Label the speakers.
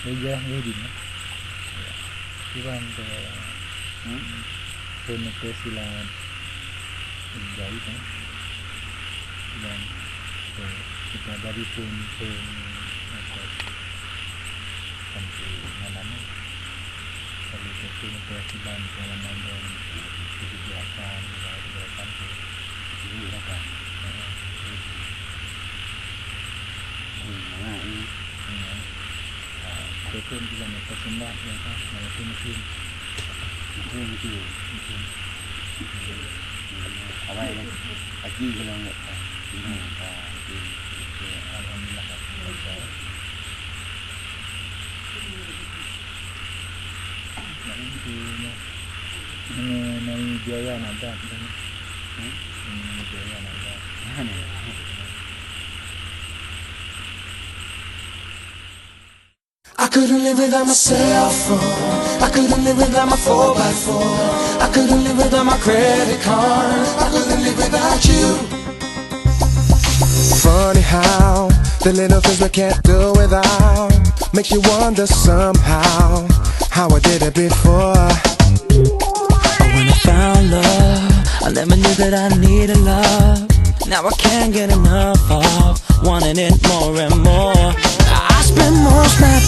Speaker 1: wedding. Iwan ke pun sila jauh kan. Dan kita dari pun sampai malam kalau itu festival pengalaman dan kegiatan itu apa? Itu juga mereka sembah ya kan, maupun mungkin apa ya? Haji kalau enggak, alhamdulillah. Mengenai biaya ada kan? Mengenai biaya ada.
Speaker 2: I couldn't live without my cell phone. I couldn't live without my 4x4. I couldn't live without my credit card. I couldn't live without you. Funny how the little things we can't do without makes you wonder somehow how I did it before. When I found love, I never knew that I needed love. Now I can't get enough of wanting it more and more. I spend most my